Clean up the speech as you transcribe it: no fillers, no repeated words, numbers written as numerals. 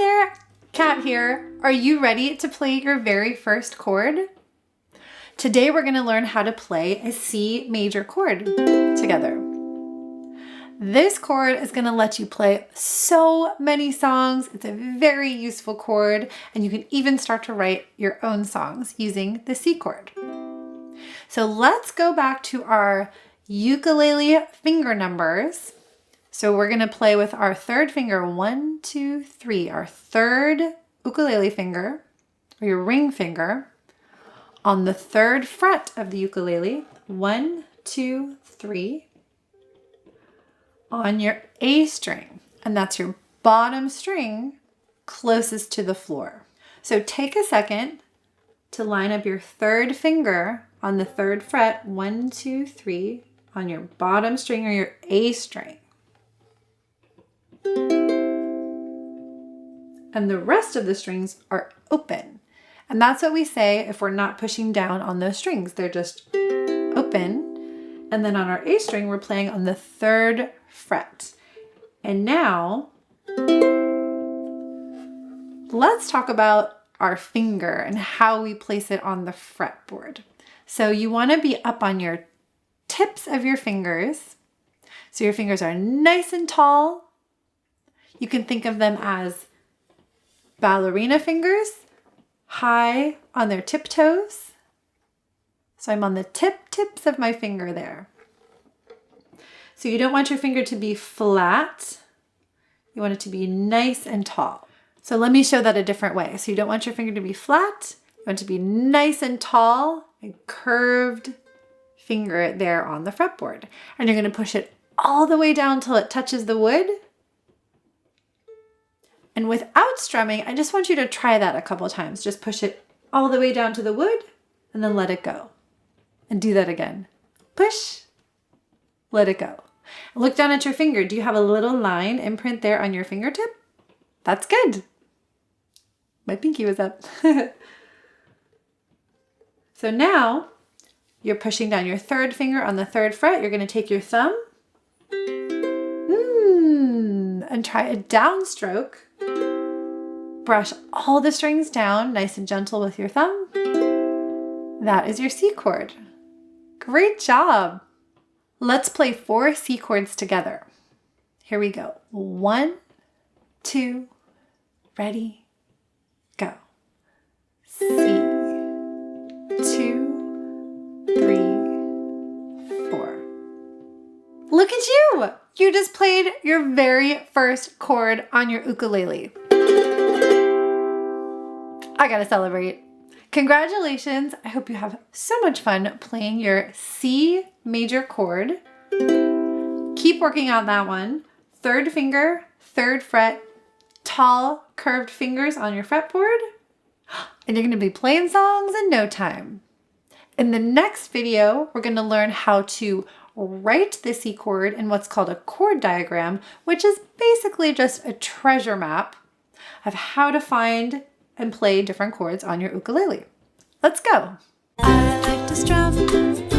there, Kat here. Are you ready to play your very first chord? Today we're going to learn how to play a C major chord together. This chord is going to let you play so many songs. It's a very useful chord, and you can even start to write your own songs using the C chord. So let's go back to our ukulele finger numbers. So we're going to play with our third finger, 1, 2, 3, our third ukulele finger, or your ring finger, on the third fret of the ukulele, 1, 2, 3, on your A string, and that's your bottom string closest to the floor. So take a second to line up your third finger on the third fret, 1, 2, 3, on your bottom string or your A string. And the rest of the strings are open. And that's what we say if we're not pushing down on those strings. They're just open. And then on our A string, we're playing on the third fret. And now, let's talk about our finger and how we place it on the fretboard. So you want to be up on your tips of your fingers. So your fingers are nice and tall. You can think of them as ballerina fingers, high on their tiptoes. So I'm on the tips of my finger there. So you don't want your finger to be flat. You want it to be nice and tall. So let me show that a different way. So you don't want your finger to be flat. You want it to be nice and tall, a curved finger there on the fretboard. And you're going to push it all the way down till it touches the wood. And without strumming, I just want you to try that a couple times. Just push it all the way down to the wood and then let it go. And do that again. Push, let it go. Look down at your finger. Do you have a little line imprint there on your fingertip? That's good. My pinky was up. So now you're pushing down your third finger on the third fret. You're going to take your thumb and try a downstroke. Brush all the strings down, nice and gentle with your thumb. That is your C chord. Great job. Let's play 4 C chords together. Here we go. 1, 2, ready, go. C, 2, 3, 4. Look at you! You just played your very first chord on your ukulele. I gotta celebrate. Congratulations. I hope you have so much fun playing your C major chord. Keep working on that one. Third finger, third fret, tall curved fingers on your fretboard. And you're gonna be playing songs in no time. In the next video, we're gonna learn how to write the C chord in what's called a chord diagram, which is basically just a treasure map of how to find and play different chords on your ukulele. Let's go. I like to strum.